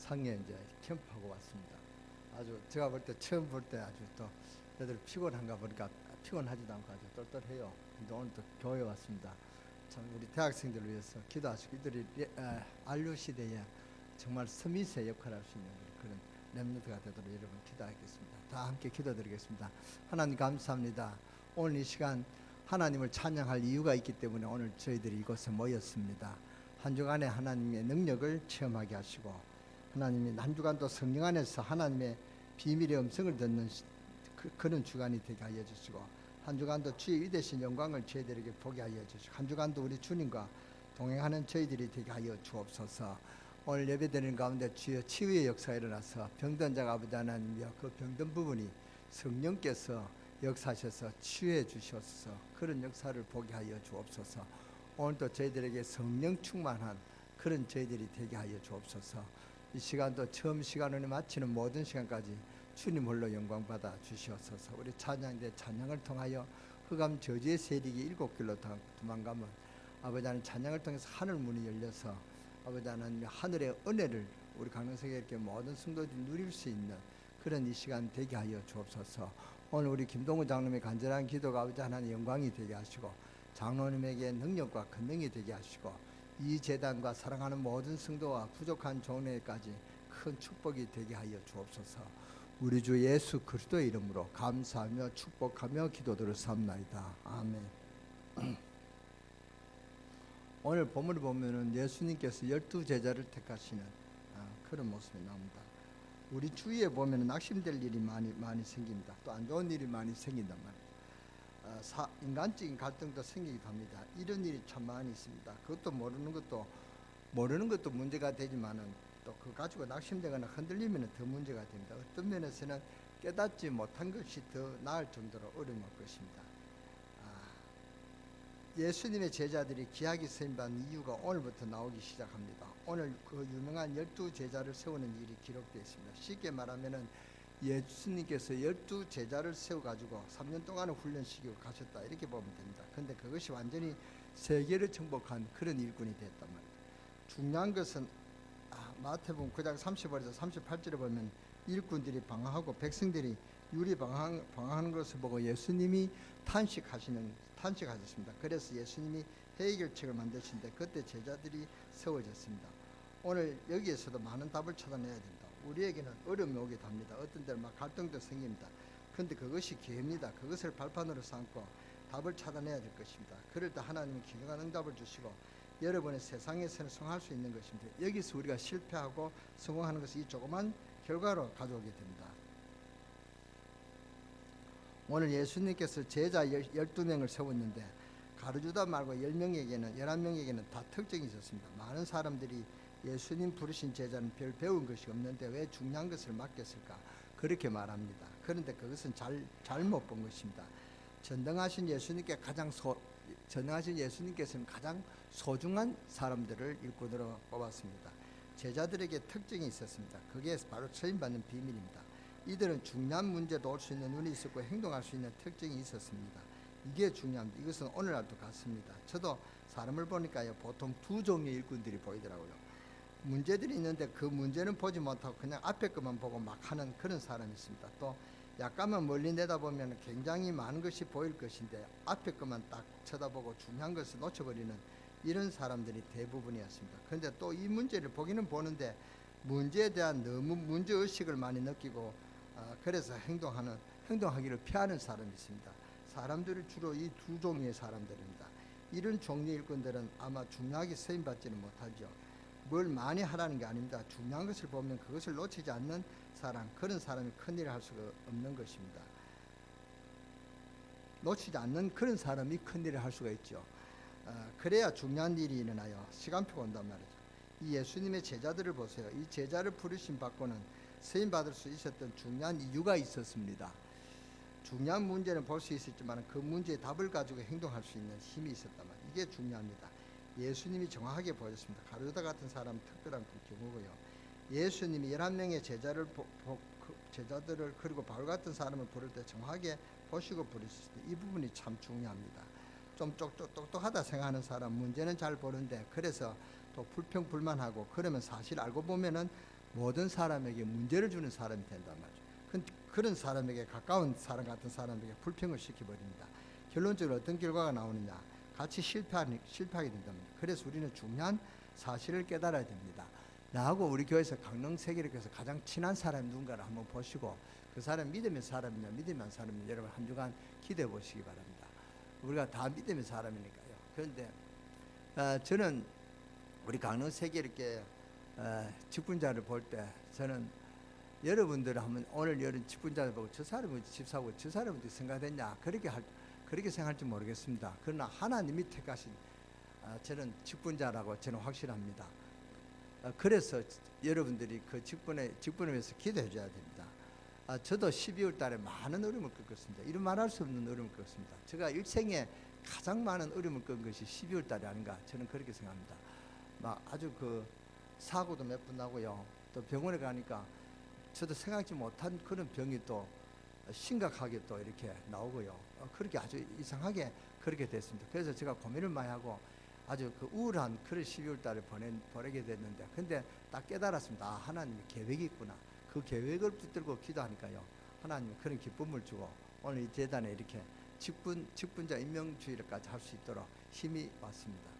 상해 이제 캠프하고 왔습니다. 아주 제가 볼 때 처음 볼 때 아주 또 애들 피곤한가 보니까 피곤하지도 않고 아주 똘똘해요. 근데 오늘 또 교회 왔습니다. 참 우리 대학생들을 위해서 기도하시고 이들이 안류 시대에 정말 스미스의 역할을 할 수 있는 그런 렘넌트가 되도록 여러분 기도하겠습니다. 다 함께 기도드리겠습니다. 하나님 감사합니다. 오늘 이 시간 하나님을 찬양할 이유가 있기 때문에 오늘 저희들이 이곳에 모였습니다. 한 주간에 하나님의 능력을 체험하게 하시고 하나님이 한 주간도 성령 안에서 하나님의 비밀의 음성을 듣는 그런 주간이 되게 하여 주시고 한 주간도 주의 위대신 영광을 저희들에게 보게 하여 주시고 한 주간도 우리 주님과 동행하는 저희들이 되게 하여 주옵소서. 오늘 예배드리는 가운데 주의 치유의 역사가 일어나서 병든 자가 아버지 하나님이여 그 병든 부분이 성령께서 역사하셔서 치유해 주시옵소서. 그런 역사를 보게 하여 주옵소서. 오늘도 저희들에게 성령 충만한 그런 저희들이 되게 하여 주옵소서. 이 시간도 처음 시간을 마치는 모든 시간까지 주님 홀로 영광 받아 주시옵소서. 우리 찬양대 찬양을 통하여 흑암 저주의 세력이 7길로 도망가면 아버지 하나님 찬양을 통해서 하늘 문이 열려서 아버지 하나님 하늘의 은혜를 우리 강릉성에 이렇게 모든 성도들이 누릴 수 있는 그런 이 시간 되게 하여 주옵소서. 오늘 우리 김동우 장로님의 간절한 기도가 아버지 하나님 영광이 되게 하시고 장로님에게 능력과 권능이 되게 하시고 이 재단과 사랑하는 모든 성도와 부족한 종회까지 큰 축복이 되게 하여 주옵소서. 우리 주 예수 그리스도의 이름으로 감사하며 축복하며 기도들을 삼나이다. 아멘. 오늘 본문을 보면은 예수님께서 12제자를 택하시는 그런 모습이 나옵니다. 우리 주위에 보면은 낙심될 일이 많이 생깁니다. 또 안 좋은 일이 많이 생긴단 말이에요. 인간적인 갈등도 생기기도 합니다. 이런 일이 참 많이 있습니다. 그것도 모르는 것도 문제가 되지만은 또 그거 가지고 낙심되거나 흔들리면 더 문제가 됩니다. 어떤 면에서는 깨닫지 못한 것이 더 나을 정도로 어려울 것입니다. 예수님의 제자들이 귀하게 쓰임받는 이유가 오늘부터 나오기 시작합니다. 오늘 그 유명한 12제자를 세우는 일이 기록되어 있습니다. 쉽게 말하면은 예수님께서 12제자를 세워가지고 3년 동안을 훈련시키고 가셨다 이렇게 보면 됩니다. 그런데 그것이 완전히 세계를 정복한 그런 일꾼이 됐단 말이에요. 중요한 것은 마태복음 9장 30절에서 38절에 보면 일꾼들이 방황하고 백성들이 유리 방황하는 것을 보고 예수님이 탄식하셨습니다. 그래서 예수님이 해결책을 만드신데 그때 제자들이 세워졌습니다. 오늘 여기에서도 많은 답을 찾아내야 된다. 우리에게는 어려움이 오기도 합니다. 어떤 때는 막 갈등도 생깁니다. 그런데 그것이 기회입니다. 그것을 발판으로 삼고 답을 찾아내야 될 것입니다. 그럴 때 하나님은 기경한 응답을 주시고 여러분의 세상에서는 성공할 수 있는 것입니다. 여기서 우리가 실패하고 성공하는 것이 이 조그만 결과로 가져오게 됩니다. 오늘 예수님께서 제자 12명을 세웠는데 가르주다 말고 10명에게는 11명에게는 다 특징이 있었습니다. 많은 사람들이 예수님 부르신 제자는 별 배운 것이 없는데 왜 중요한 것을 맡겼을까 그렇게 말합니다. 그런데 그것은 잘못 본 것입니다. 전능하신 예수님께서는 가장 소중한 사람들을 일꾼으로 뽑았습니다. 제자들에게 특징이 있었습니다. 그게 바로 쓰임받는 비밀입니다. 이들은 중요한 문제도 올 수 있는 눈이 있었고 행동할 수 있는 특징이 있었습니다. 이게 중요합니다. 이것은 오늘날도 같습니다. 저도 사람을 보니까요 보통 두 종류의 일꾼들이 보이더라고요. 문제들이 있는데 그 문제는 보지 못하고 그냥 앞에 것만 보고 막 하는 그런 사람이 있습니다. 또 약간만 멀리 내다보면 굉장히 많은 것이 보일 것인데 앞에 것만 딱 쳐다보고 중요한 것을 놓쳐버리는 이런 사람들이 대부분이었습니다. 그런데 또 이 문제를 보기는 보는데 문제에 대한 너무 문제의식을 많이 느끼고 그래서 행동하기를 피하는 사람이 있습니다. 사람들이 주로 이 두 종류의 사람들입니다. 이런 종류의 일꾼들은 아마 중요하게 쓰임받지는 못하죠. 뭘 많이 하라는 게 아닙니다. 중요한 것을 보면 그것을 놓치지 않는 사람, 그런 사람이 큰일을 할 수가 없는 것입니다. 놓치지 않는 그런 사람이 큰일을 할 수가 있죠. 그래야 중요한 일이 일어나요. 시간표가 온단 말이죠. 이 예수님의 제자들을 보세요. 이 제자를 부르심 받고는 쓰임받을 수 있었던 중요한 이유가 있었습니다. 중요한 문제는 볼 수 있었지만 그 문제의 답을 가지고 행동할 수 있는 힘이 있었단 말이에요. 이게 중요합니다. 예수님이 정확하게 보여줬습니다. 가룟유다 같은 사람은 특별한 그 경우고요. 예수님이 11명의 제자들을 그리고 바울 같은 사람을 부를 때 정확하게 보시고 부르셨을 때 이 부분이 참 중요합니다. 좀 똑똑하다 생각하는 사람 문제는 잘 보는데 그래서 또 불평불만하고 그러면 사실 알고 보면은 모든 사람에게 문제를 주는 사람이 된단 말이죠. 그런 사람에게, 가까운 사람 같은 사람에게 불평을 시켜버립니다. 결론적으로 어떤 결과가 나오느냐, 같이 실패하게 된단 말이에요. 그래서 우리는 중요한 사실을 깨달아야 됩니다. 나하고 우리 교회에서 강릉 세계력에서 가장 친한 사람이 누군가를 한번 보시고, 그 사람 믿음의 사람이냐 믿음이 안 사람이냐 여러분 한 주간 기도해 보시기 바랍니다. 우리가 다 믿음의 사람이니까요. 그런데 저는 우리 강릉 세계력계 직분자를 볼 때, 저는 여러분들 하면 오늘 여러 직분자를 보고 저 사람은 집 사고 저 사람은 어떻게 생각했냐 그렇게 생각할지 모르겠습니다. 그러나 하나님이 택하신 저는 직분자라고 저는 확신합니다. 그래서 여러분들이 그 직분을 위해서 기도해 줘야 됩니다. 저도 12월 달에 많은 어려움을 겪었습니다. 이런 말할 수 없는 어려움을 겪었습니다. 제가 일생에 가장 많은 어려움을 겪은 것이 12월 달이 아닌가, 저는 그렇게 생각합니다. 막 아주 그 사고도 몇 번 나고요. 또 병원에 가니까 저도 생각지 못한 그런 병이 또 심각하게 또 이렇게 나오고요. 그렇게 아주 이상하게 그렇게 됐습니다. 그래서 제가 고민을 많이 하고 아주 그 우울한 그런 12월 달을 보내게 됐는데, 근데 딱 깨달았습니다. 하나님의 계획이 있구나. 그 계획을 붙들고 기도하니까요, 하나님이 그런 기쁨을 주고 오늘 이 재단에 이렇게 직분자 임명주의까지 할 수 있도록 힘이 왔습니다.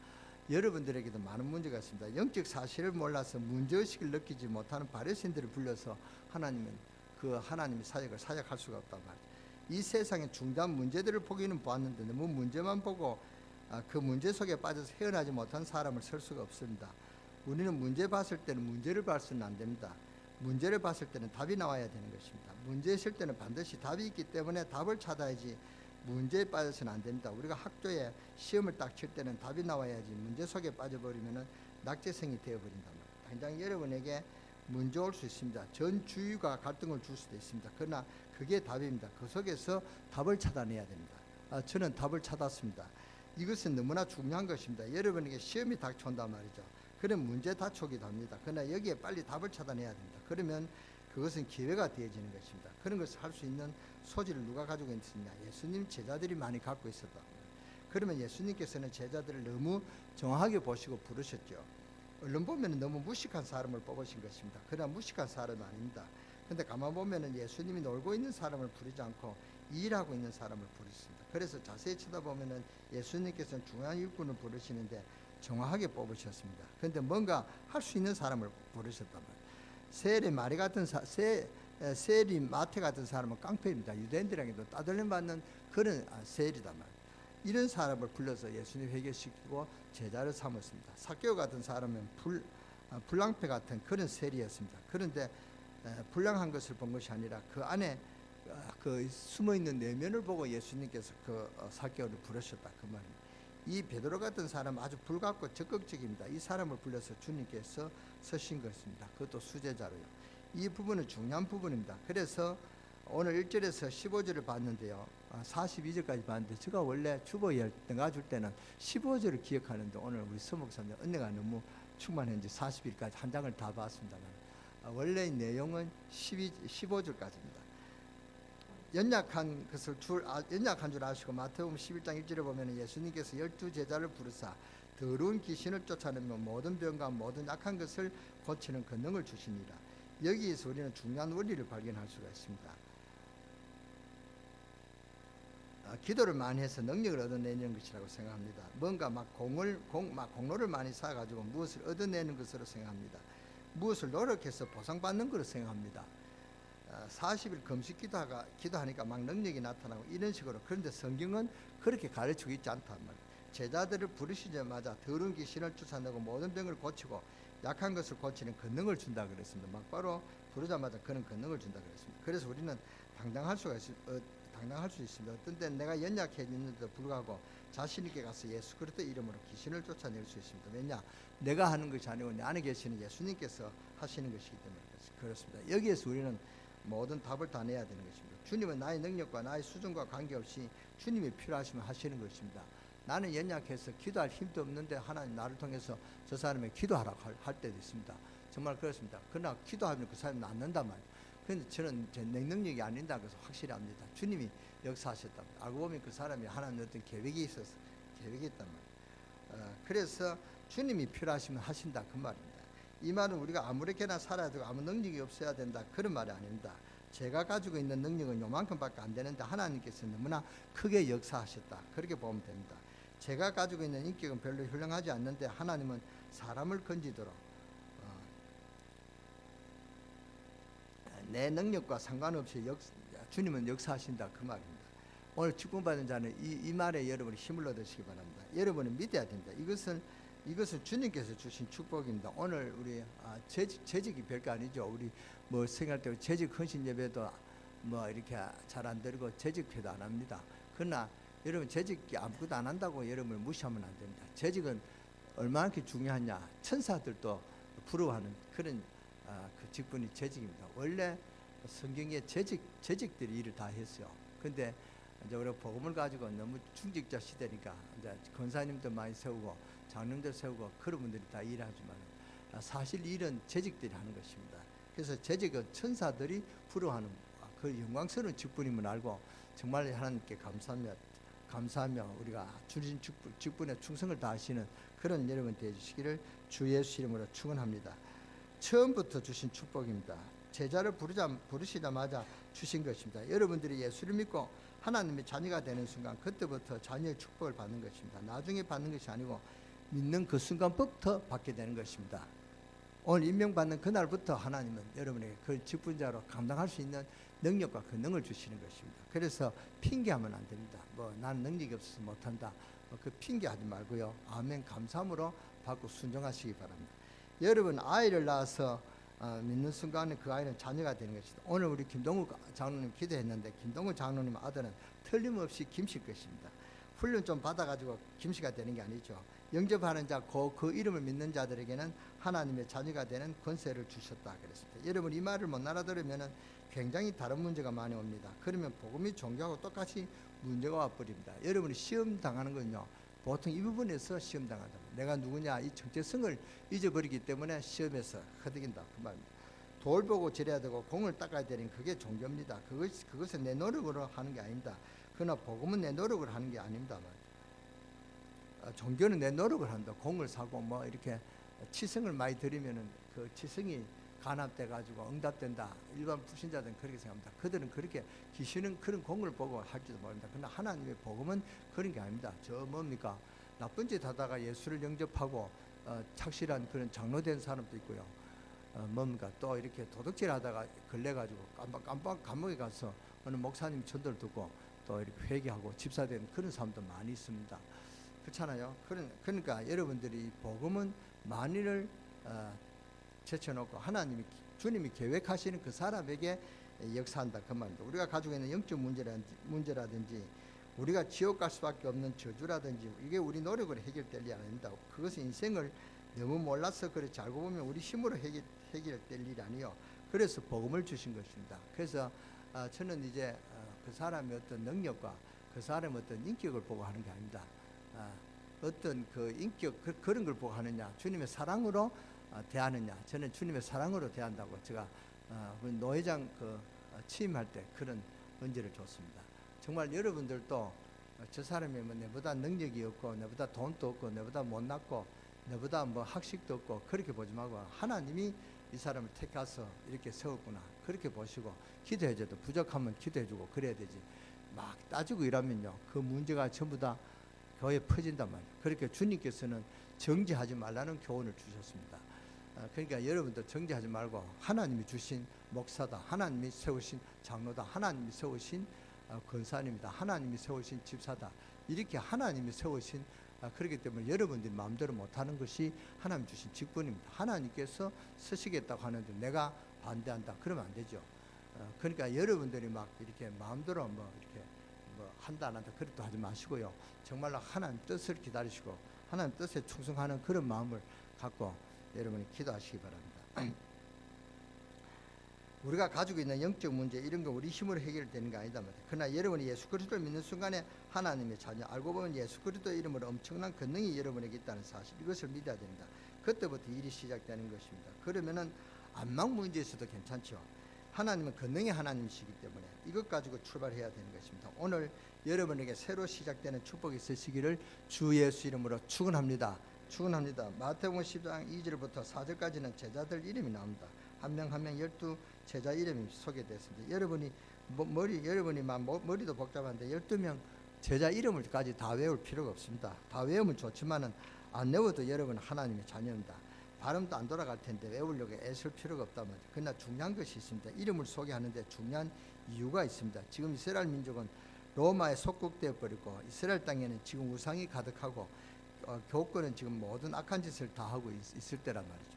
여러분들에게도 많은 문제가 있습니다. 영적 사실을 몰라서 문제의식을 느끼지 못하는 바리새인들을 불러서 하나님은 그 하나님의 사역을 사역할 수가 없단 말이에요. 이 세상의 중대한 문제들을 보기는 보았는데 너무 문제만 보고 그 문제 속에 빠져서 헤어나지 못한 사람을 설 수가 없습니다. 우리는 문제 봤을 때는 문제를 봐서는 안 됩니다. 문제를 봤을 때는 답이 나와야 되는 것입니다. 문제 있을 때는 반드시 답이 있기 때문에 답을 찾아야지 문제에 빠져서는 안 됩니다. 우리가 학교에 시험을 딱 칠 때는 답이 나와야지 문제 속에 빠져버리면 낙제생이 되어버린단 말이에요. 당장 여러분에게 문제 올 수 있습니다. 전 주위가 갈등을 줄 수도 있습니다. 그러나 그게 답입니다. 그 속에서 답을 찾아내야 됩니다. 저는 답을 찾았습니다. 이것은 너무나 중요한 것입니다. 여러분에게 시험이 닥쳐온단 말이죠. 그런 문제 닥쳐오기도 합니다. 그러나 여기에 빨리 답을 찾아내야 됩니다. 그러면 그것은 기회가 되어지는 것입니다. 그런 것을 할 수 있는 소질을 누가 가지고 있느냐? 예수님 제자들이 많이 갖고 있었다. 그러면 예수님께서는 제자들을 너무 정확하게 보시고 부르셨죠. 얼른 보면 너무 무식한 사람을 뽑으신 것입니다. 그러나 무식한 사람은 아닙니다. 근데 가만 보면은 예수님이 놀고 있는 사람을 부르지 않고 일하고 있는 사람을 부르셨습니다. 그래서 자세히 쳐다보면은 예수님께서는 중요한 일꾼을 부르시는데 정확하게 뽑으셨습니다. 그런데 뭔가 할 수 있는 사람을 부르셨단 말이에요. 세리 마태 같은 사람은 깡패입니다. 유대인들에게도 따돌림 받는 그런 세리단 말이에요. 이런 사람을 불러서 예수님 회개시키고 제자를 삼았습니다. 삭개오 같은 사람은 불량패 같은 그런 세리였습니다. 그런데 불량한 것을 본 것이 아니라 그 안에 그 숨어 있는 내면을 보고 예수님께서 그 삭개오를 부르셨다 그 말입니다. 이 베드로 같은 사람은 아주 불같고 적극적입니다. 이 사람을 불러서 주님께서 서신 것입니다. 그것도 수제자로요. 이 부분은 중요한 부분입니다. 그래서 오늘 1절에서 15절을 봤는데요. 42절까지 봤는데 제가 원래 주보에 나가줄 때는 15절을 기억하는데 오늘 우리 서목사님 은혜가 너무 충만했는지 40일까지 한 장을 다 봤습니다만 원래 내용은 15절까지입니다. 연약한 줄 아시고 마태복음 11장 1절에 보면 예수님께서 12제자를 부르사 더러운 귀신을 쫓아내며 모든 병과 모든 약한 것을 고치는 권능을 주시니라. 여기에서 우리는 중요한 원리를 발견할 수가 있습니다. 기도를 많이 해서 능력을 얻어내는 것이라고 생각합니다. 뭔가 공로를 많이 쌓아가지고 무엇을 얻어내는 것으로 생각합니다. 무엇을 노력해서 보상받는 것으로 생각합니다. 40일 금식 기도하니까 막 능력이 나타나고 이런 식으로. 그런데 성경은 그렇게 가르치고 있지 않단 말이에요. 제자들을 부르시자마자 더러운 귀신을 쫓아내고 모든 병을 고치고 약한 것을 고치는 권능을 준다 그랬습니다. 막바로 부르자마자 그런 권능을 준다 그랬습니다. 그래서 우리는 당당할 수 있습니다. 어떤 때는 내가 연약해지는데도 불구하고 자신 있게 가서 예수 그리스도 이름으로 귀신을 쫓아낼 수 있습니다. 왜냐? 내가 하는 것이 아니고 내 안에 계시는 예수님께서 하시는 것이기 때문에 그렇습니다. 여기에서 우리는 모든 답을 다 내야 되는 것입니다. 주님은 나의 능력과 나의 수준과 관계없이 주님이 필요하시면 하시는 것입니다. 나는 연약해서 기도할 힘도 없는데 하나님 나를 통해서 저 사람의 기도하라고 할 때도 있습니다. 정말 그렇습니다. 그러나 기도하면 그 사람이 낫는단 말이에요. 그런데 저는 내 능력이 아닌다 그래서 확실히 합니다. 주님이 역사하셨다. 알고 보면 그 사람이 하나님의 어떤 계획이 있단 말이에요. 그래서 주님이 필요하시면 하신다 그 말입니다. 이 말은 우리가 아무렇게나 살아야 되고 아무 능력이 없어야 된다, 그런 말이 아닙니다. 제가 가지고 있는 능력은 요만큼밖에 안 되는데 하나님께서 너무나 크게 역사하셨다, 그렇게 보면 됩니다. 제가 가지고 있는 인격은 별로 훌륭하지 않는데 하나님은 사람을 건지도록 내 능력과 상관없이 주님은 역사하신다, 그 말입니다. 오늘 직분받은 자는 이 말에 여러분이 힘을 얻으시기 바랍니다. 여러분은 믿어야 됩니다. 이것은 주님께서 주신 축복입니다. 오늘 우리 재직이 별거 아니죠. 우리 뭐 생각할 때 재직 헌신 예배도 뭐 이렇게 잘 안 드리고 재직회도 안 합니다. 그러나 여러분 재직이 아무것도 안 한다고 여러분을 무시하면 안 됩니다. 재직은 얼마나 중요하냐. 천사들도 부러워하는 그런 그 직분이 재직입니다. 원래 성경에 재직들이 일을 다 했어요. 근데 이제 우리가 복음을 가지고 너무 중직자 시대니까 이제 권사님도 많이 세우고 장로님들 세우고 그런 분들이 다 일하지만 사실 일은 재직들이 하는 것입니다. 그래서 재직은 천사들이 부러워하는 그 영광스러운 직분임을 알고 정말 하나님께 감사하며 우리가 주신 직분에 충성을 다하시는 그런 여러분 되시기를 주 예수 이름으로 축원합니다. 처음부터 주신 축복입니다. 제자를 부르시자마자 주신 것입니다. 여러분들이 예수를 믿고 하나님의 자녀가 되는 순간 그때부터 자녀의 축복을 받는 것입니다. 나중에 받는 것이 아니고 믿는 그 순간부터 받게 되는 것입니다. 오늘 임명받는 그날부터 하나님은 여러분에게 그 직분자로 감당할 수 있는 능력과 권능을 주시는 것입니다. 그래서 핑계하면 안 됩니다. 뭐 나는 능력이 없어서 못한다, 그 핑계하지 말고요. 아멘 감사함으로 받고 순종하시기 바랍니다. 여러분 아이를 낳아서 믿는 순간에 그 아이는 자녀가 되는 것입니다. 오늘 우리 김동우 장로님 기도했는데 김동우 장로님 아들은 틀림없이 김씨일 것입니다. 훈련 좀 받아가지고 김씨가 되는 게 아니죠. 영접하는 자, 그 이름을 믿는 자들에게는 하나님의 자녀가 되는 권세를 주셨다 그랬습니다. 여러분 이 말을 못 알아들으면 굉장히 다른 문제가 많이 옵니다. 그러면 복음이 종교하고 똑같이 문제가 와버립니다. 여러분이 시험 당하는 건요, 보통 이 부분에서 시험 당한다. 내가 누구냐 이 정체성을 잊어버리기 때문에 시험에서 허덕인다, 그 말입니다. 돌 보고 절해야 되고 공을 닦아야 되는 그게 종교입니다. 그것은 내 노력으로 하는 게 아닙니다. 그러나 복음은 내 노력을 하는 게 아닙니다. 종교는 내 노력을 한다. 공을 사고 뭐 이렇게 치성을 많이 드리면은 그 치성이 간합돼 가지고 응답된다. 일반 불신자들은 그렇게 생각합니다. 그들은 그렇게 귀신은 그런 공을 보고 할지도 모릅니다. 그러나 하나님의 복음은 그런 게 아닙니다. 저 뭡니까? 나쁜 짓 하다가 예수를 영접하고 착실한 그런 장로된 사람도 있고요. 뭡니까? 또 이렇게 도둑질 하다가 걸려가지고 깜빡 감옥에 가서 어느 목사님 전도를 듣고 또 이렇게 회개하고 집사된 그런 사람도 많이 있습니다. 그렇잖아요. 그러니까 여러분들이 복음은 만일을 제쳐놓고 주님이 계획하시는 그 사람에게 역사한다, 그 말입니다. 우리가 가지고 있는 영적 문제라든지 우리가 지옥 갈 수밖에 없는 저주라든지 이게 우리 노력으로 해결될 일이 아닙니다. 그것은 인생을 너무 몰라서 그렇지, 알고 보면 우리 힘으로 해결될 일이 아니요. 그래서 복음을 주신 것입니다. 그래서 저는 이제 그 사람의 어떤 능력과 그 사람의 어떤 인격을 보고 하는 게 아닙니다. 어떤 그 인격 그런 걸 보고 하느냐, 주님의 사랑으로 대하느냐. 저는 주님의 사랑으로 대한다고 제가 노회장 취임할 때 그런 언지를 줬습니다. 정말 여러분들도 저 사람이 뭐 내보다 능력이 없고 내보다 돈도 없고 내보다 못났고 내보다 뭐 학식도 없고 그렇게 보지 말고 하나님이 이 사람을 택해서 이렇게 세웠구나, 그렇게 보시고 기도해줘도 부족하면 기도해주고 그래야 되지. 막 따지고 이러면요 그 문제가 전부 다 교회에 퍼진단 말이에요. 그렇게 주님께서는 정죄하지 말라는 교훈을 주셨습니다. 그러니까 여러분도 정죄하지 말고 하나님이 주신 목사다, 하나님이 세우신 장로다, 하나님이 세우신 권사님이다, 하나님이 세우신 집사다, 이렇게 하나님이 세우신 그렇기 때문에 여러분들이 마음대로 못하는 것이 하나님 주신 직분입니다. 하나님께서 쓰시겠다고 하는데 내가 반대한다 그러면 안 되죠. 그러니까 여러분들이 막 이렇게 마음대로 이렇게 한다 안 한다 그것도 하지 마시고요. 정말로 하나님 뜻을 기다리시고 하나님 뜻에 충성하는 그런 마음을 갖고 여러분이 기도하시기 바랍니다. 우리가 가지고 있는 영적 문제 이런 거 우리 힘으로 해결되는 게 아니다 말이에요. 그러나 여러분이 예수 그리스도를 믿는 순간에 하나님의 자녀, 알고 보면 예수 그리스도 이름으로 엄청난 권능이 여러분에게 있다는 사실, 이것을 믿어야 됩니다. 그때부터 일이 시작되는 것입니다. 그러면은 안망 문제에서도 괜찮죠. 하나님은 권능의 하나님이시기 때문에 이것 가지고 출발해야 되는 것입니다. 오늘 여러분에게 새로 시작되는 축복이 있으시기를 주 예수 이름으로 축원합니다. 축원합니다. 마태복음 10장 2절부터 4절까지는 제자들 이름이 나옵니다. 한 명 한 명 12 제자 이름이 소개됐습니다. 여러분이 머리도 복잡한데 12명 제자 이름을까지 다 외울 필요가 없습니다. 다 외우면 좋지만은 안 외워도 여러분 하나님의 자녀입니다. 발음도 안 돌아갈 텐데 외우려고 애쓸 필요가 없단 말이죠. 그러나 중요한 것이 있습니다. 이름을 소개하는데 중요한 이유가 있습니다. 지금 이스라엘 민족은 로마에 속국되어 버리고 이스라엘 땅에는 지금 우상이 가득하고 교권은 지금 모든 악한 짓을 다 하고 있을 때란 말이죠.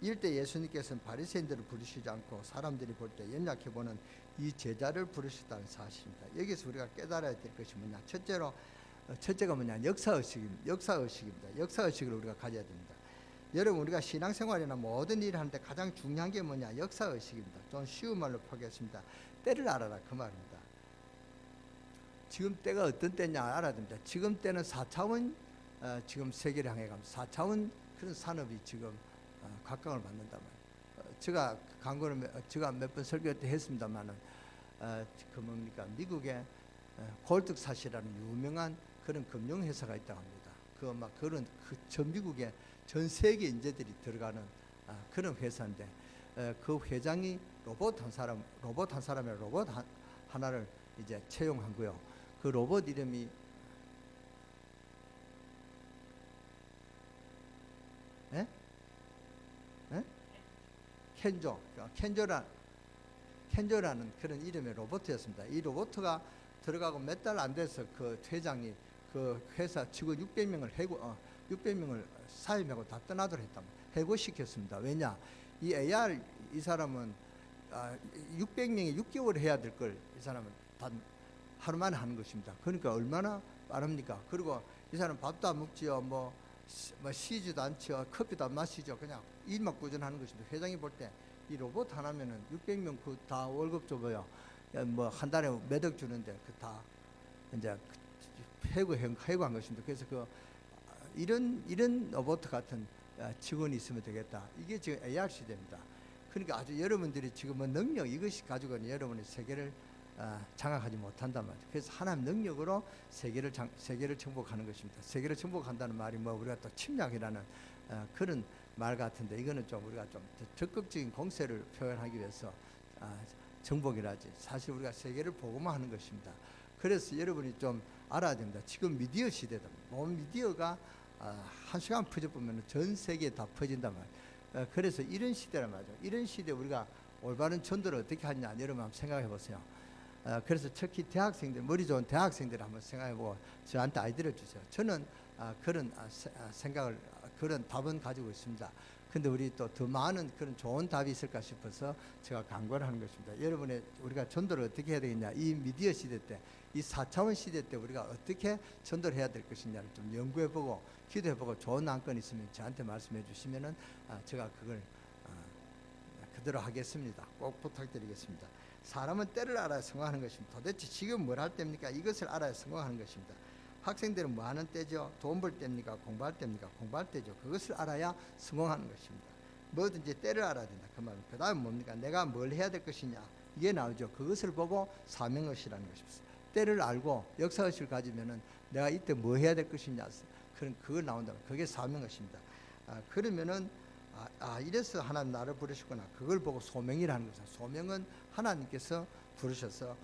이럴 때 예수님께서는 바리새인들을 부르시지 않고 사람들이 볼 때 연약해 보는 이 제자를 부르셨다는 사실입니다. 여기서 우리가 깨달아야 될 것이 뭐냐? 첫째가 뭐냐? 역사의식입니다. 역사의식을 우리가 가져야 됩니다. 여러분, 우리가 신앙생활이나 모든 일을 하는데 가장 중요한 게 뭐냐? 역사의식입니다. 좀 쉬운 말로 표기했습니다. 때를 알아라, 그 말입니다. 지금 때가 어떤 때냐 알아야 됩니다. 지금 때는 4차원 지금 세계를 향해 가면서 4차원 그런 산업이 지금 각광을 받는단 말이에요. 제가 광고를 제가 몇 번 설교 때 했습니다만은 그 뭡니까? 미국의 골드사시라는 유명한 그런 금융회사가 있다고 합니다. 전 미국의 전 세계 인재들이 들어가는 그런 회사인데 그 회장이 로봇 한 사람의 로봇 하나를 이제 채용하고요. 그 로봇 이름이 켄조라는 그런 이름의 로봇이었습니다. 이 로봇가 들어가고 몇 달 안 돼서 그 회장이 그 회사 직원 600명을 사임하고 다 떠나도록 했답니다. 해고시켰습니다. 왜냐? 이 AR 이 사람은 600명이 6개월 해야 될 걸 이 사람은 단 하루 만에 하는 것입니다. 그러니까 얼마나 빠릅니까? 그리고 이 사람 밥도 안 먹지요. 뭐 쉬지도 않죠. 커피도 안 마시죠. 그냥 일만 꾸준하는 것입니다. 회장이 볼 때 이 로봇 하나면은 600명 그 다 월급 줘봐요. 뭐 한 달에 몇 억 주는데 그 다 이제 해고한 것입니다. 그래서 이런 로봇 같은 직원이 있으면 되겠다. 이게 지금 AR 시대입니다. 그러니까 아주 여러분들이 지금 능력 이것이 가지고는 여러분의 세계를 장악하지 못한단 말이죠. 그래서 하나님 능력으로 세계를 정복하는 것입니다. 세계를 정복한다는 말이 우리가 또 침략이라는 그런 말 같은데 이거는 좀 우리가 좀 적극적인 공세를 표현하기 위해서 정복이라지. 사실 우리가 세계를 보고만 하는 것입니다. 그래서 여러분이 좀 알아야 됩니다. 지금 미디어 시대다. 미디어가 한 시간 퍼져보면 전 세계에 다 퍼진단 말이에요. 그래서 이런 시대란 말이죠. 이런 시대에 우리가 올바른 전도를 어떻게 하느냐 여러분 한번 생각해 보세요. 그래서 특히 대학생들, 머리 좋은 대학생들 한번 생각해보고 저한테 아이디어를 주세요. 저는 그런 생각을, 그런 답은 가지고 있습니다. 근데 우리 또 더 많은 그런 좋은 답이 있을까 싶어서 제가 강구를 하는 것입니다. 우리가 전도를 어떻게 해야 되겠냐. 이 미디어 시대 때, 이 4차원 시대 때 우리가 어떻게 전도를 해야 될 것이냐를 좀 연구해보고 기도해보고 좋은 안건이 있으면 저한테 말씀해 주시면은 제가 그걸 그대로 하겠습니다. 꼭 부탁드리겠습니다. 사람은 때를 알아야 성공하는 것입니다. 도대체 지금 뭘 할 때입니까? 이것을 알아야 성공하는 것입니다. 학생들은 뭐 하는 때죠? 돈 벌 때입니까? 공부할 때입니까? 공부할 때죠. 그것을 알아야 성공하는 것입니다. 뭐든지 때를 알아야 된다. 그 말은. 그 다음에 뭡니까? 내가 뭘 해야 될 것이냐. 이게 나오죠. 그것을 보고 사명의식이라는 것입니다. 때를 알고 역사의식을 가지면은 내가 이때 뭐 해야 될 것이냐. 그걸 나온다면 그게 사명의식입니다. 그러면은 이래서 하나님 나를 부르셨구나. 그걸 보고 소명이라는 것입니다. 소명은 하나님께서 부르셔서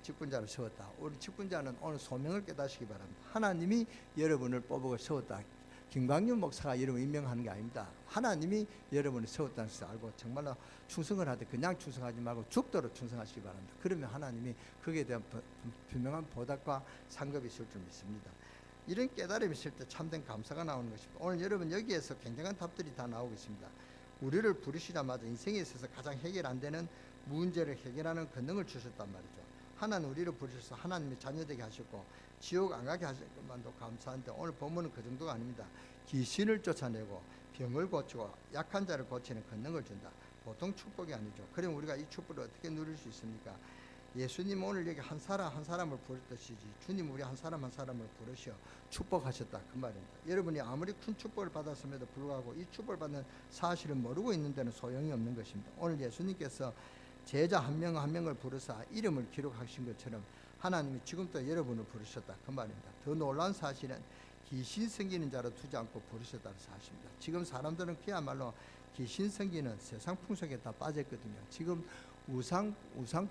직분자를 세웠다. 우리 직분자는 오늘 소명을 깨닫시기 바랍니다. 하나님이 여러분을 뽑고 세웠다. 김광윤 목사가 여러분 임명하는 게 아닙니다. 하나님이 여러분을 세웠다는 것을 알고 정말로 충성을 하되 그냥 충성하지 말고 죽도록 충성하시기 바랍니다. 그러면 하나님이 거기에 대한 분명한 보답과 상급이 있을 줄 믿습니다. 이런 깨달음이 있을 때 참된 감사가 나오는 것입니다. 오늘 여러분 여기에서 굉장한 답들이 다 나오고 있습니다. 우리를 부르시자마자 인생에 있어서 가장 해결 안 되는 문제를 해결하는 권능을 주셨단 말이죠. 하나는 우리를 부르셔서 하나님의 자녀되게 하셨고 지옥 안 가게 하실 것만도 감사한데 오늘 본문은 그 정도가 아닙니다. 귀신을 쫓아내고 병을 고치고 약한 자를 고치는 권능을 준다. 보통 축복이 아니죠. 그럼 우리가 이 축복을 어떻게 누릴 수 있습니까? 예수님 오늘 여기 한 사람 한 사람을 부르듯이 주님 우리 한 사람 한 사람을 부르셔 축복하셨다 그 말입니다. 여러분이 아무리 큰 축복을 받았음에도 불구하고 이 축복을 받는 사실을 모르고 있는 데는 소용이 없는 것입니다. 오늘 예수님께서 제자 한 명 한 명을 부르사 이름을 기록하신 것처럼 하나님이 지금도 여러분을 부르셨다 그 말입니다. 더 놀라운 사실은 귀신 섬기는 자로 두지 않고 부르셨다고 하십니다. 지금 사람들은 그야말로 귀신 섬기는 세상 풍속에 다 빠졌거든요. 지금 우상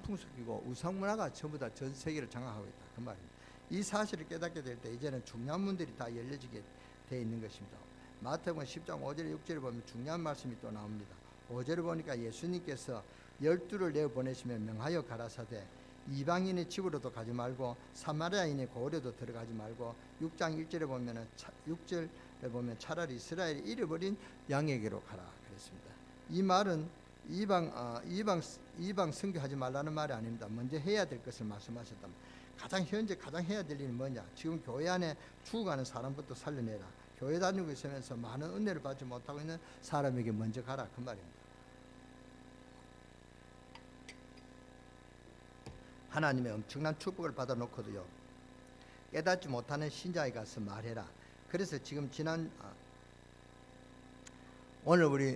풍속이고 우상 문화가 전부 다 전 세계를 장악하고 있다, 그 말입니다. 이 사실을 깨닫게 될 때 이제는 중요한 문들이 다 열려지게 되어 있는 것입니다. 마태복음 10장 5절 6절에 보면 중요한 말씀이 또 나옵니다. 5절을 보니까 예수님께서 12를 내어 보내시면 명하여 가라사대 이방인의 집으로도 가지 말고 사마리아인의 고을에도 들어가지 말고 6장 1절에 보면은 6절에 보면 차라리 이스라엘이 잃어버린 양에게로 가라 그랬습니다. 이 말은 이방 선교하지 말라는 말이 아닙니다. 먼저 해야 될 것을 말씀하셨답니다. 현재 가장 해야 될 일은 뭐냐? 지금 교회 안에 죽어가는 사람부터 살려내라. 교회 다니고 있으면서 많은 은혜를 받지 못하고 있는 사람에게 먼저 가라, 그 말입니다. 하나님의 엄청난 축복을 받아놓고도요, 깨닫지 못하는 신자에 가서 말해라. 그래서 지금 오늘 우리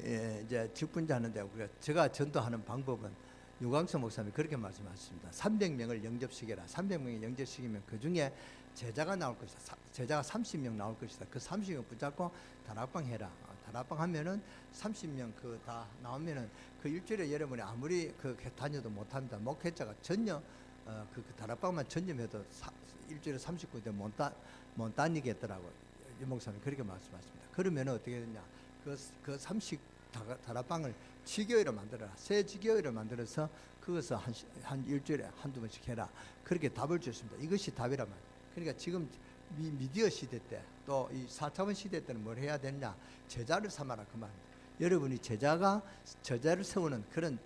이제 직분자 하는데 제가 전도하는 방법은 유광수 목사님이 그렇게 말씀하셨습니다. 300명을 영접시켜라. 300명이 영접시키면 그 중에 제자가 나올 것이다. 제자가 30명 나올 것이다. 그 30명 붙잡고 다락방 해라. 다락방 하면은 30명 그 다 나오면은 그 일주일에 여러분이 아무리 그 다녀도 못합니다. 목회자가 전혀 그 다락방만 전념해도 일주일에 39대 못 다니겠더라고요. 유 목사님 그렇게 말씀하십니다. 그러면 어떻게 되냐? 그 30 다락방을 지교회로 만들어라. 새 지교회를 만들어서 그것을 한 일주일에 한두 번씩 해라. 그렇게 답을 줬습니다. 이것이 답이란 말이에요. 그러니까 지금 미디어 시대 때 또 이 4차원 시대 때는 뭘 해야 되느냐? 제자를 삼아라, 그 말입니다. 여러분이 제자를 세우는 그런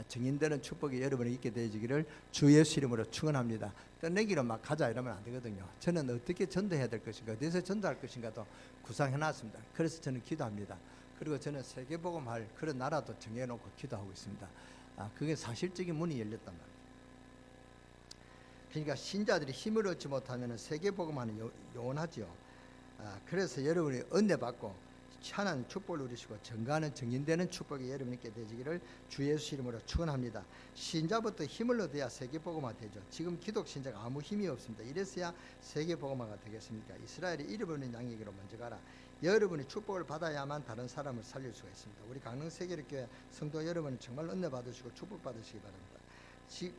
증인되는 축복이 여러분이 있게 되어지기를 주 예수 이름으로 축원합니다. 떠내기로 막 가자 이러면 안 되거든요. 저는 어떻게 전도해야 될 것인가, 어디서 전도할 것인가도 구상해놨습니다. 그래서 저는 기도합니다. 그리고 저는 세계복음할 그런 나라도 정해놓고 기도하고 있습니다. 그게 사실적인 문이 열렸단 말이에요. 그러니까 신자들이 힘을 얻지 못하면 세계복음하는 요원하죠. 그래서 여러분이 은혜 받고 찬한 축복을 누리시고 증가하는 증인되는 축복이 여러분께 되시기를 주 예수 이름으로 축원합니다. 신자부터 힘을 얻어야 세계복음화 되죠. 지금 기독 신자가 아무 힘이 없습니다. 이래서야 세계복음화가 되겠습니까? 이스라엘이 잃어버린 양에게로 먼저 가라. 여러분이 축복을 받아야만 다른 사람을 살릴 수가 있습니다. 우리 강릉세계교회 성도 여러분은 정말 은혜 받으시고 축복 받으시기 바랍니다.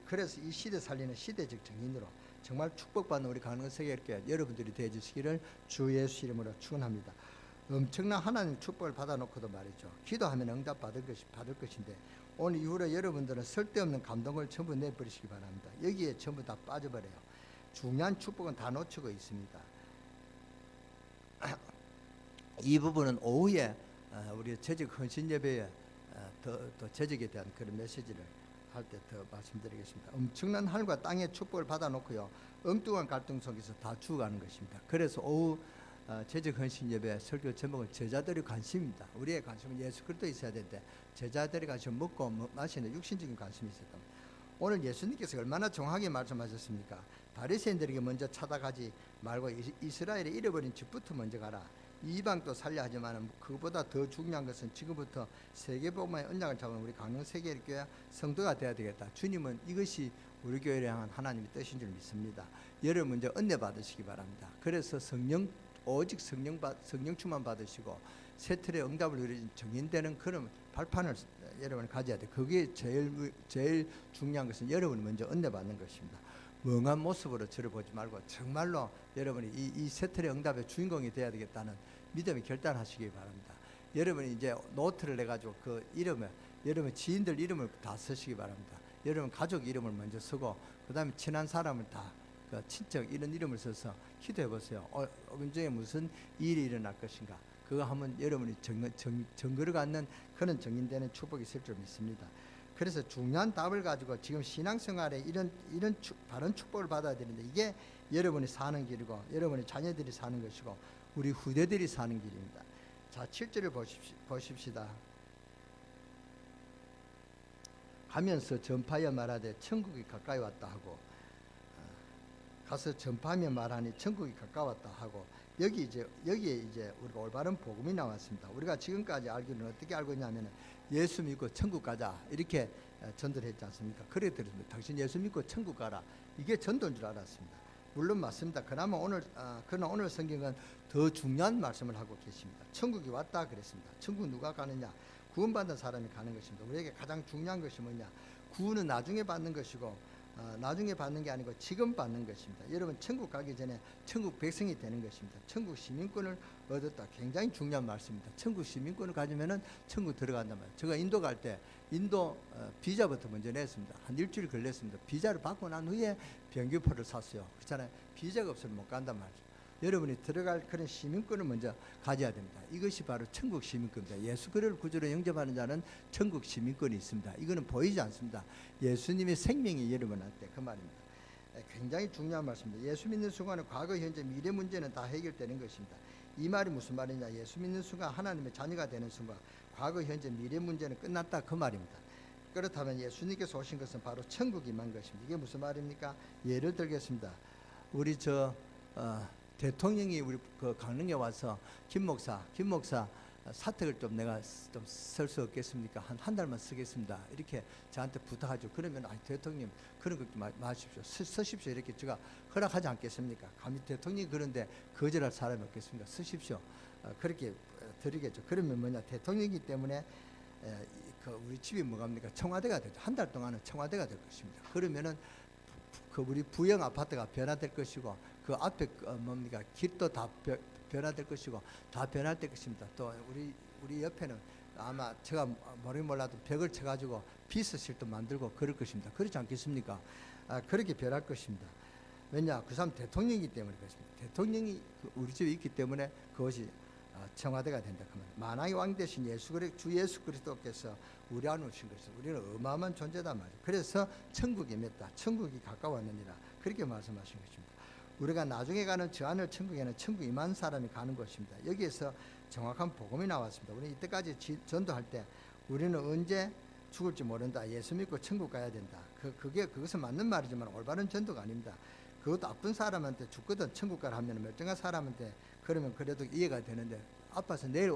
그래서 이 시대 살리는 시대적 증인으로 정말 축복받는 우리 강릉세계교회 여러분들이 되어주시기를 주 예수 이름으로 축원합니다. 엄청난 하나님 축복을 받아놓고도 말이죠. 기도하면 응답 받을 것인데 오늘 이후로 여러분들은 쓸데없는 감동을 전부 내버리시기 바랍니다. 여기에 전부 다 빠져버려요. 중요한 축복은 다 놓치고 있습니다. 이 부분은 오후에 우리 재직 헌신 예배에 더 재직에 대한 그런 메시지를 할 때 더 말씀드리겠습니다. 엄청난 하늘과 땅의 축복을 받아놓고요, 엉뚱한 갈등 속에서 다 죽어가는 것입니다. 그래서 오후 재직 헌신 예배 설교 제목은 제자들의 관심입니다. 우리의 관심은 예수 그리스도에 있어야 되는데 제자들의 관심, 먹고 마시는 육신적인 관심이 있었다. 오늘 예수님께서 얼마나 정확하게 말씀하셨습니까? 바리새인들에게 먼저 찾아가지 말고 이스라엘에 잃어버린 집부터 먼저 가라. 이방도 살려 하지만 그보다 더 중요한 것은 지금부터 세계복음의 언약을 잡은 우리 강릉세계교회 성도가 되어야 되겠다. 주님은 이것이 우리 교회를 향한 하나님의 뜻인 줄 믿습니다. 여러분 먼저 은혜 받으시기 바랍니다. 그래서 오직 성령 충만 받으시고 새 틀의 응답을 누리는 증인되는 그런 발판을 여러분이 가져야 돼. 그게 제일 중요한 것은 여러분이 먼저 은혜 받는 것입니다. 멍한 모습으로 저를 보지 말고 정말로 여러분이 이 새 틀의 응답의 주인공이 되어야 되겠다는 믿음이 결단하시기 바랍니다. 여러분이 이제 노트를 내가지고 그 이름을 여러분 지인들 이름을 다 쓰시기 바랍니다. 여러분 가족 이름을 먼저 쓰고 그 다음에 친한 사람을 다 그 친척 이런 이름을 써서 기도해 보세요. 언제 무슨 일이 일어날 것인가. 그거 하면 여러분이 정거를 갖는 그런 정인되는 축복이 있을 줄 믿습니다. 그래서 중요한 답을 가지고 지금 신앙생활에 이런 바른 축복을 받아야 되는데 이게 여러분이 사는 길이고 여러분의 자녀들이 사는 것이고 우리 후대들이 사는 길입니다. 자, 7절을 보십시다. 가면서 전파하여 말하되 천국이 가까이 왔다 하고 가서 전파하며 말하니 천국이 가까웠다 하고 여기에 이제 우리가 올바른 복음이 나왔습니다. 우리가 지금까지 알기로는 어떻게 알고 있냐면 예수 믿고 천국 가자 이렇게 전도를 했지 않습니까? 그래 들었습니다. 당신 예수 믿고 천국 가라. 이게 전도인 줄 알았습니다. 물론 맞습니다. 그러나 오늘 성경은 더 중요한 말씀을 하고 계십니다. 천국이 왔다 그랬습니다. 천국 누가 가느냐? 구원받은 사람이 가는 것입니다. 우리에게 가장 중요한 것이 뭐냐? 구원은 나중에 받는 것이고 나중에 받는 게 아니고 지금 받는 것입니다. 여러분 천국 가기 전에 천국 백성이 되는 것입니다. 천국 시민권을 얻었다. 굉장히 중요한 말씀입니다. 천국 시민권을 가지면은 천국 들어간단 말이에요. 제가 인도 갈 때 인도 비자부터 먼저 냈습니다. 한 일주일 걸렸습니다. 비자를 받고 난 후에 비행기표를 샀어요. 그렇잖아요. 비자가 없으면 못 간단 말이죠. 여러분이 들어갈 그런 시민권을 먼저 가져야 됩니다. 이것이 바로 천국 시민권입니다. 예수 그리스도를 구주로 영접하는 자는 천국 시민권이 있습니다. 이거는 보이지 않습니다. 예수님의 생명이 여러분할 때 그 말입니다. 굉장히 중요한 말씀입니다. 예수 믿는 순간은 과거, 현재, 미래 문제는 다 해결되는 것입니다. 이 말이 무슨 말이냐? 예수 믿는 순간 하나님의 자녀가 되는 순간 과거, 현재, 미래 문제는 끝났다 그 말입니다. 그렇다면 예수님께서 오신 것은 바로 천국이 임한 것입니다. 이게 무슨 말입니까? 예를 들겠습니다. 우리 대통령이 우리 그 강릉에 와서 김 목사 사택을 좀 내가 좀 쓸 수 없겠습니까? 한 달만 쓰겠습니다. 이렇게 저한테 부탁하죠. 그러면 대통령 그런 것 마십시오. 쓰십시오. 이렇게 제가 허락하지 않겠습니까? 감히 대통령이 그런데 거절할 사람이 없겠습니까? 쓰십시오. 그렇게 드리겠죠. 그러면 뭐냐? 대통령이기 때문에 우리 집이 뭐갑니까? 청와대가 되죠. 한 달 동안은 청와대가 될 것입니다. 그러면은 우리 부영 아파트가 변화될 것이고 그 앞에 뭡니까? 길도 다 변화될 것이고 다 변화될 것입니다. 또 우리 옆에는 아마 제가 모르긴 몰라도 벽을 쳐가지고 비서실도 만들고 그럴 것입니다. 그렇지 않겠습니까? 그렇게 변할 것입니다. 왜냐? 그 사람 대통령이기 때문에 그렇습니다. 대통령이 우리 집에 있기 때문에 그것이 청와대가 된다. 그러면 만왕의 왕 대신 주 예수 그리스도께서 우리 안에 오신 것이죠. 우리는 어마어마한 존재단 말이에요. 그래서 천국이 맺다. 천국이 가까웠느니라. 그렇게 말씀하신 것입니다. 우리가 나중에 가는 저 하늘 천국에는 천국 임한 사람이 가는 것입니다. 여기에서 정확한 복음이 나왔습니다. 우리 이때까지 전도할 때 우리는 언제 죽을지 모른다. 예수 믿고 천국 가야 된다. 그것은 맞는 말이지만 올바른 전도가 아닙니다. 그것도 나쁜 사람한테 죽거든 천국 가라 하면 멀쩡한 사람한테 그러면 그래도 이해가 되는데 아파서 내일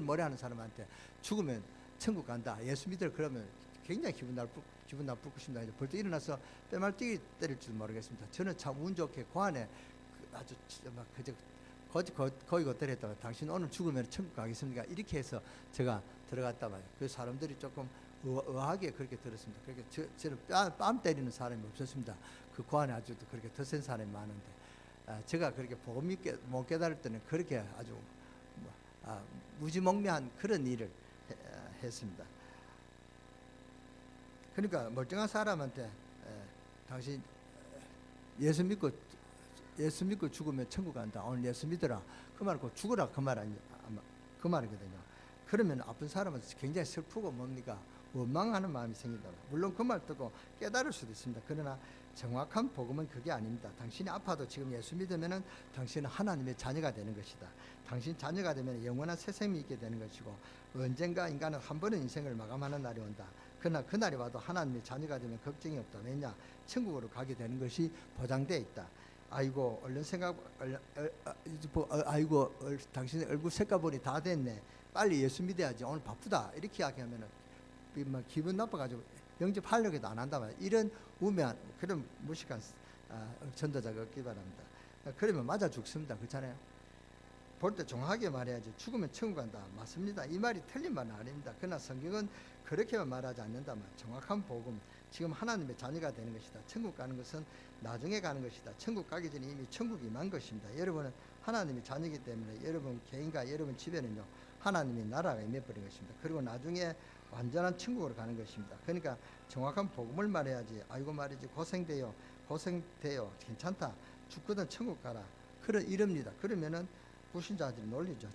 모레 하는 사람한테 죽으면 천국 간다. 예수 믿으라 그러면 굉장히 기분 나쁠 것입니다. 이제 벌떡 일어나서 빼말뛰기 때릴 줄 모르겠습니다. 저는 참 운 좋게 고안에 아주 막 거의 걷더라 했다가 당신 오늘 죽으면 천국 가겠습니까? 이렇게 해서 제가 들어갔다 말이에요. 그 사람들이 조금 의아하게 그렇게 들었습니다. 그렇게 저는 뺨 때리는 사람이 없었습니다. 그 고안에 아주 그렇게 더 센 사람이 많은데 제가 그렇게 복음 못 깨달을 때는 그렇게 아주 무지몽매한 그런 일을 했습니다. 그러니까 멀쩡한 사람한테 당신 예수 믿고 죽으면 천국 간다. 오늘 예수 믿어라. 그 말고 죽으라 그 말이거든요. 그러면 아픈 사람은 굉장히 슬프고 뭡니까? 원망하는 마음이 생긴다. 물론 그 말 듣고 깨달을 수도 있습니다. 그러나 정확한 복음은 그게 아닙니다. 당신이 아파도 지금 예수 믿으면은 당신은 하나님의 자녀가 되는 것이다. 당신 자녀가 되면 영원한 새 생명이 있게 되는 것이고 언젠가 인간은 한 번은 인생을 마감하는 날이 온다. 그러나 그날이 와도 하나님의 자녀가 되면 걱정이 없다. 왜냐? 천국으로 가게 되는 것이 보장되어 있다. 아이고 당신의 얼굴 색깔 보니 다 됐네. 빨리 예수 믿어야지. 오늘 바쁘다. 이렇게 이야기하면은 기분 나빠가지고 영접하려고 해도 안 한다 말이야. 이런 우매한 그런 무식한 전도자가 없기 바랍니다. 그러면 맞아 죽습니다. 그렇잖아요. 볼 때 정확하게 말해야지. 죽으면 천국 간다. 맞습니다. 이 말이 틀린 말은 아닙니다. 그러나 성경은 그렇게만 말하지 않는다 말. 정확한 복음. 지금 하나님의 자녀가 되는 것이다. 천국 가는 것은 나중에 가는 것이다. 천국 가기 전에 이미 천국이 임한 것입니다. 여러분은 하나님의 자녀이기 때문에 여러분 개인과 여러분 집에는요 하나님의 나라가 임해버린 것입니다. 그리고 나중에 완전한 천국으로 가는 것입니다. 그러니까 정확한 복음을 말해야지. 아이고 말이지 고생돼요 괜찮다. 죽거든 천국 가라. 이럽니다. 그러면은 불신자들이 놀리죠.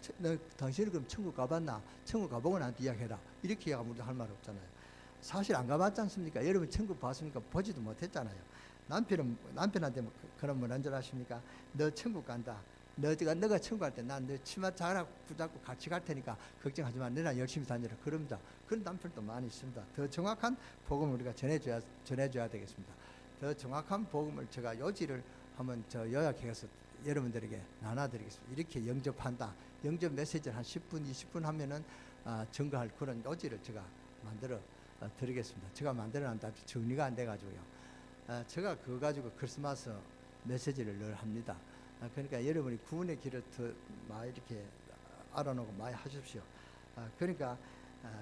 당신이 그럼 천국 가봤나? 천국 가보고 나한테 이야기해라. 이렇게 이야기하면 우리도 할 말 없잖아요. 사실 안 가봤지 않습니까? 여러분 천국 봤습니까? 보지도 못했잖아요. 남편한테 그런 말 한 줄 아십니까? 너 천국 간다. 너가 천국 갈 때 난 너 치마 잘 붙잡고 같이 갈 테니까 걱정하지 마. 너나 열심히 다니라. 그럽니다. 그런 남편도 많이 있습니다. 더 정확한 복음을 우리가 전해줘야 되겠습니다. 더 정확한 복음을 제가 요지를 한번 요약해서 여러분들에게 나눠드리겠습니다. 이렇게 영접한다. 영접 메시지를 한 10분, 20분 하면은 증거할 그런 요지를 제가 만들어 드리겠습니다. 제가 만들어 놨는데 아주 정리가 안 돼가지고요. 제가 그거 가지고 크리스마스 메시지를 늘 합니다. 그러니까 여러분이 구원의 길을 더 많이 이렇게 알아놓고 많이 하십시오. 그러니까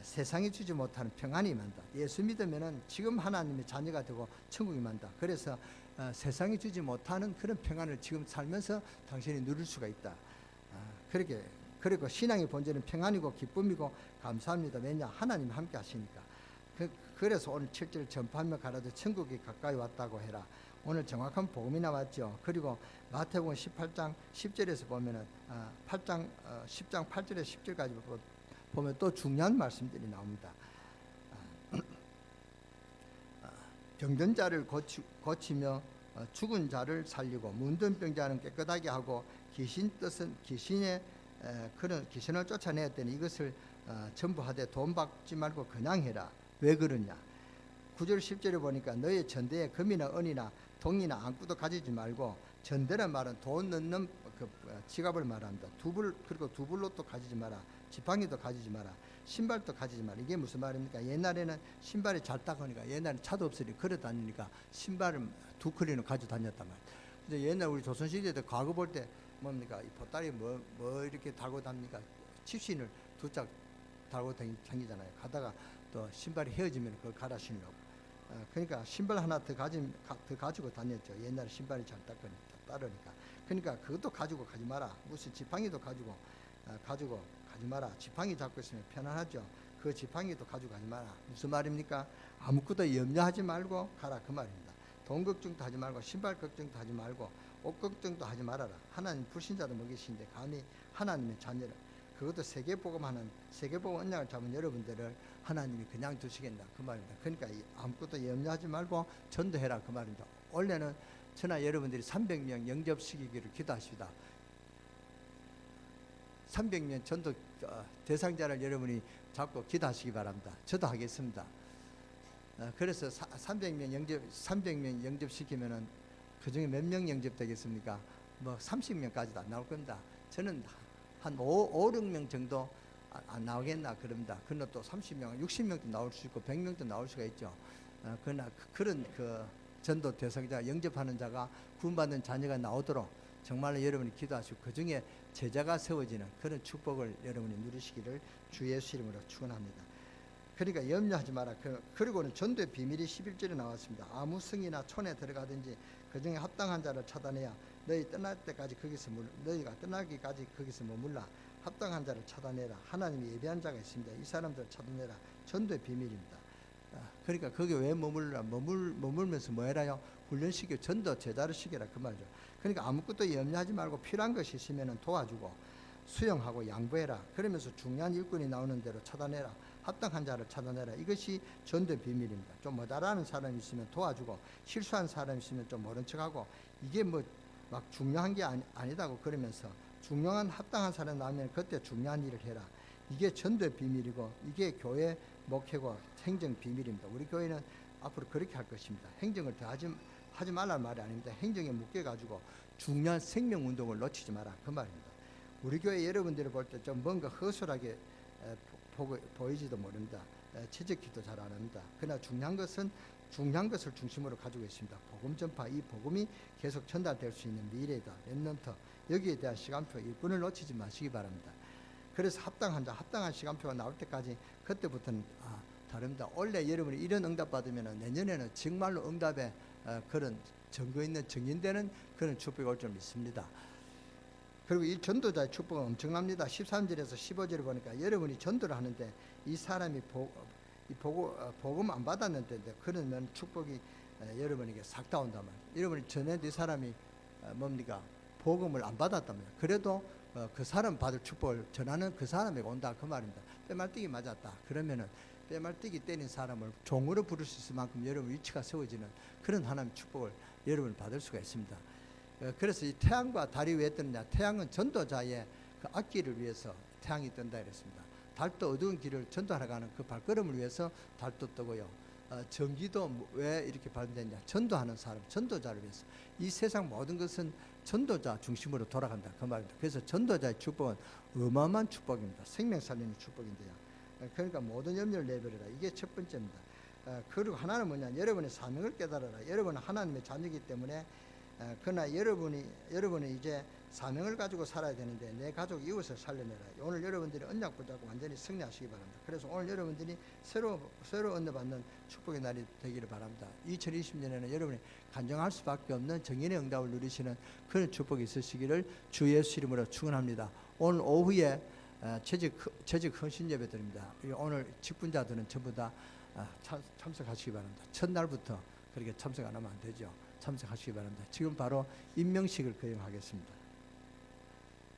세상이 주지 못하는 평안이 임한다. 예수 믿으면은 지금 하나님의 자녀가 되고 천국이 임한다. 그래서 세상이 주지 못하는 그런 평안을 지금 살면서 당신이 누릴 수가 있다. 그리고 신앙의 본질은 평안이고 기쁨이고 감사합니다. 왜냐? 하나님 함께 하시니까. 그래서 오늘 7절 전파하며 가라도 천국이 가까이 왔다고 해라. 오늘 정확한 복음이 나왔죠. 그리고 마태복음 18장 10절에서 보면은 10장 8절에서 10절까지 보면 또 중요한 말씀들이 나옵니다. 병든 자를 고치며 죽은 자를 살리고 문든 병자는 깨끗하게 하고 귀신을 쫓아내었더니 이것을 전부 하되 돈 받지 말고 그냥 해라. 왜 그러냐? 9절 10절에 보니까 너의 전대에 금이나 은이나 동이나 안구도 가지지 말고, 전대란 말은 돈 넣는 그 지갑을 말합니다. 그리고 두불로또 가지지 마라. 지팡이도 가지지 마라. 신발도 가지지 마라. 이게 무슨 말입니까? 옛날에는 신발이 잘 닦으니까, 옛날에 차도 없으니 걸어 다니니까 신발을 2컬리는 가지고 다녔단 말이에요. 근데 옛날 우리 조선시대 때 과거 볼 때 뭡니까? 이 보따리 뭐 이렇게 달고 다닙니까? 칩신을 2짝 달고 다니잖아요. 가다가 또 신발이 헤어지면 그걸 갈아 신으려고. 그러니까 신발 하나 더 가지고 다녔죠. 옛날에 신발이 잘 따르니까. 그러니까 그것도 가지고 가지 마라. 무슨 지팡이도 가지고 가지 마라. 지팡이 잡고 있으면 편안하죠. 그 지팡이도 가지고 가지 마라. 무슨 말입니까? 아무것도 염려하지 말고 가라, 그 말입니다. 돈 걱정도 하지 말고, 신발 걱정도 하지 말고, 옷 걱정도 하지 말아라. 하나님 불신자도 먹이시는데 감히 하나님의 자녀를, 그것도 세계복음 언약을 잡은 여러분들을 하나님이 그냥 두시겠나, 그 말입니다. 그러니까 아무것도 염려하지 말고 전도해라, 그 말입니다. 원래는 저나 여러분들이 300명 영접시키기를 기도하십니다. 300명 전도 대상자를 여러분이 잡고 기도하시기 바랍니다. 저도 하겠습니다. 그래서 300명 영접시키면은 그 중에 몇 명 영접되겠습니까? 뭐 30명까지도 안 나올 겁니다. 저는 한 5, 6명 정도 안 나오겠나 그럽니다. 그러나 또 30명, 60명도 나올 수 있고 100명도 나올 수가 있죠. 그러나 그런 그 전도 대상자, 영접하는 자가 구원받는 자녀가 나오도록 정말로 여러분이 기도하시고 그 중에 제자가 세워지는 그런 축복을 여러분이 누리시기를 주 예수 이름으로 축원합니다. 그러니까 염려하지 마라. 그리고는 전도의 비밀이 11절에 나왔습니다. 아무 성이나 촌에 들어가든지 그 중에 합당한 자를 찾아내야 너희가 떠나기까지 거기서 머물라. 합당한 자를 찾아내라. 하나님이 예비한 자가 있습니다. 이 사람들을 찾아내라. 전도의 비밀입니다. 그러니까 거기 왜 머물면서 뭐 해라요? 훈련시켜 전도 제자를 시켜라, 그 말이죠. 그러니까 아무것도 염려하지 말고 필요한 것이 있으면 도와주고 수용하고 양보해라. 그러면서 중요한 일꾼이 나오는 대로 찾아내라. 합당한 자를 찾아내라. 이것이 전도의 비밀입니다. 좀 모자라는 사람이 있으면 도와주고, 실수한 사람이 있으면 좀 모른 척하고, 이게 뭐 막 중요한 게 아니다고 그러면서 중요한 합당한 사람 나오면 그때 중요한 일을 해라. 이게 전도의 비밀이고, 이게 교회 목회고 행정 비밀입니다. 우리 교회는 앞으로 그렇게 할 것입니다. 행정을 더 하지 말라는 말이 아닙니다. 행정에 묶여가지고 중요한 생명운동을 놓치지 마라, 그 말입니다. 우리 교회 여러분들이 볼 때 좀 뭔가 허술하게 보이지도 모릅니다. 지적기도 잘 안 합니다. 그러나 중요한 것을 중심으로 가지고 있습니다. 복음 전파, 이 복음이 계속 전달될 수 있는 미래다, 랩넌트, 여기에 대한 시간표, 일꾼을 놓치지 마시기 바랍니다. 그래서 합당한 시간표가 나올 때까지 그때부터는 다릅니다. 원래 여러분이 이런 응답 받으면 내년에는 정말로 응답에 그런 증거 있는 증인되는 그런 축복이 올 줄 믿습니다. 그리고 이 전도자의 축복은 엄청납니다. 13절에서 15절을 보니까 여러분이 전도를 하는데 이 사람이 복음 안 받았는데 그러면 축복이 여러분에게 싹 다 온다면, 여러분이 전에도 이 사람이 뭡니까? 복음을 안 받았다면 그래도 그 사람 받을 축복을 전하는 그 사람에게 온다, 그 말입니다. 빼말뛰기 맞았다 그러면은 빼말뛰기 때린 사람을 종으로 부를 수 있을 만큼 여러분 위치가 세워지는 그런 하나님의 축복을 여러분 받을 수가 있습니다. 그래서 이 태양과 달이 왜 뜨느냐? 태양은 전도자의 그 앞길을 위해서 태양이 뜬다 이랬습니다. 달도 어두운 길을 전도하러 가는 그 발걸음을 위해서 달도 뜨고요. 전기도 왜 이렇게 발전되냐? 전도하는 사람, 전도자를 위해서. 이 세상 모든 것은 전도자 중심으로 돌아간다, 그 말입니다. 그래서 전도자의 축복은 어마어마한 축복입니다. 생명 살리는 축복인데요. 그러니까 모든 염려를 내버려라. 이게 첫 번째입니다. 그리고 하나는 뭐냐? 여러분의 사명을 깨달아라. 여러분은 하나님의 자녀이기 때문에 그러나 여러분이 이제 사명을 가지고 살아야 되는데 내 가족 이웃을 살려내라. 오늘 여러분들이 언약 붙잡고 완전히 승리하시기 바랍니다. 그래서 오늘 여러분들이 새로 얻어받는 축복의 날이 되기를 바랍니다. 2020년에는 여러분이 간증할 수밖에 없는 정인의 응답을 누리시는 그런 축복이 있으시기를 주 예수 이름으로 축원합니다. 오늘 오후에 재직 헌신 예배 드립니다. 오늘 직분자들은 전부 다 참석하시기 바랍니다. 첫날부터 그렇게 참석 안 하면 안 되죠. 참석하시기 바랍니다. 지금 바로 임명식을 거행하겠습니다.